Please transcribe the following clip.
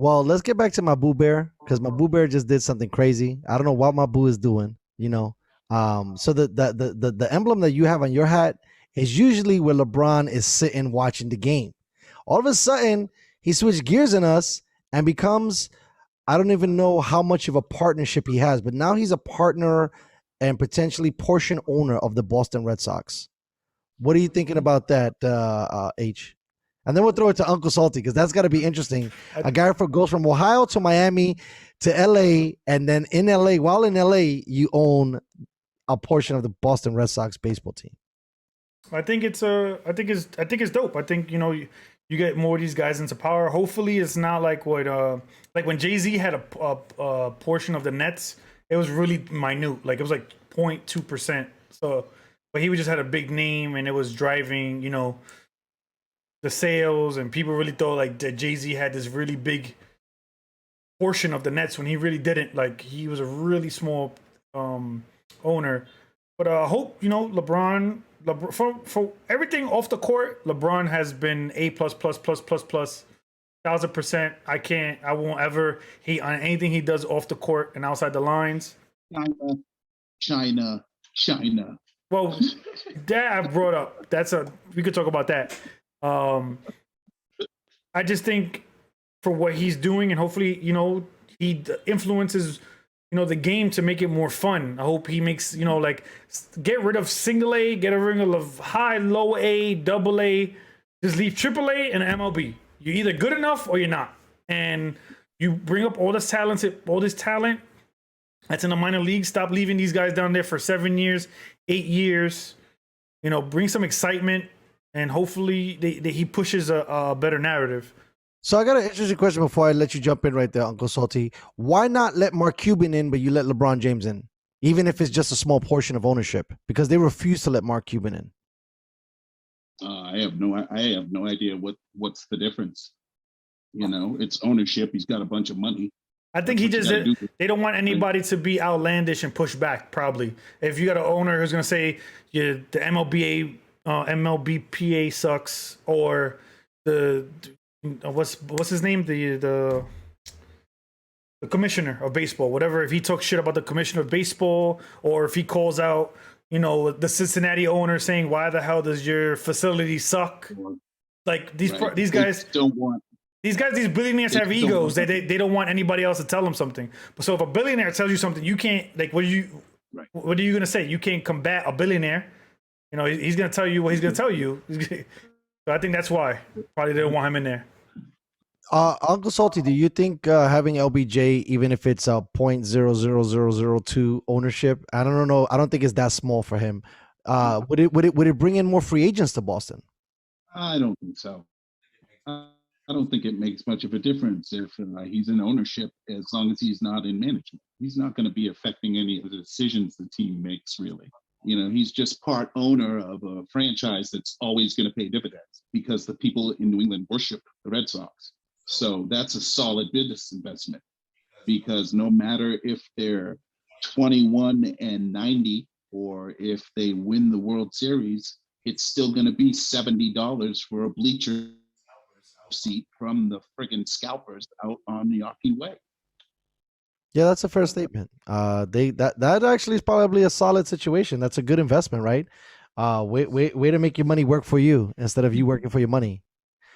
Well, let's get back to my Boo Bear because my Boo Bear just did something crazy. I don't know what my Boo is doing. So the emblem that you have on your hat is usually where LeBron is sitting watching the game. All of a sudden, he switched gears in us and becomes, I don't even know how much of a partnership he has, but now he's a partner and potentially portion owner of the Boston Red Sox. What are you thinking about that, H? And then we'll throw it to Uncle Salty because that's got to be interesting. A guy goes from Ohio to Miami to LA, and then in LA, while in LA, you own a portion of the Boston Red Sox baseball team. I think it's dope. I think you get more of these guys into power. Hopefully, it's not like like when Jay-Z had a portion of the Nets. It was really minute. Like it was like 0.2%. So, but he just had a big name, and it was driving the sales, and people really thought like that Jay-Z had this really big portion of the Nets when he really didn't. Like he was a really small owner. But I hope LeBron for everything off the court, LeBron has been A plus plus plus plus plus 1,000%. I won't ever hate on anything he does off the court and outside the lines. China. Well, that I brought up. We could talk about that. I just think for what he's doing, and hopefully, he influences, the game to make it more fun. I hope he makes, like get rid of single A, get rid of high, low A, double A, just leave triple A and MLB. You're either good enough or you're not. And you bring up all this talent that's in the minor league. Stop leaving these guys down there for 7 years, 8 years. Bring some excitement. And hopefully he pushes a better narrative. So I got an interesting question before I let you jump in right there, Uncle Salty. Why not let Mark Cuban in, but you let LeBron James in, even if it's just a small portion of ownership? Because they refuse to let Mark Cuban in. I have no idea what's the difference. It's ownership. He's got a bunch of money. I think they don't want anybody to be outlandish and push back. Probably if you got an owner who's going to say the MLBPA sucks, or what's his name, the commissioner of baseball, whatever. If he talks shit about the commissioner of baseball, or if he calls out the Cincinnati owner saying, why the hell does your facility suck? Like these guys don't want. These billionaires have egos. They don't want anybody else to tell them something. But so if a billionaire tells you something, you can't, like, what are you going to say? You can't combat a billionaire. He's going to tell you what he's going to tell you. So I think that's why probably they don't want him in there. Uncle Salty, do you think having LBJ, even if it's a 0.00002 ownership, I don't know. I don't think it's that small for him. Would it bring in more free agents to Boston? I don't think so. I don't think it makes much of a difference if he's in ownership, as long as he's not in management. He's not going to be affecting any of the decisions the team makes, really. He's just part owner of a franchise that's always going to pay dividends because the people in New England worship the Red Sox. So that's a solid business investment, because no matter if they're 21-90 or if they win the World Series, it's still going to be $70 for a bleacher seat from the friggin' scalpers out on the Yawkey Way. Yeah, that's a fair statement. That actually is probably a solid situation. That's a good investment, right? Way to make your money work for you instead of you working for your money.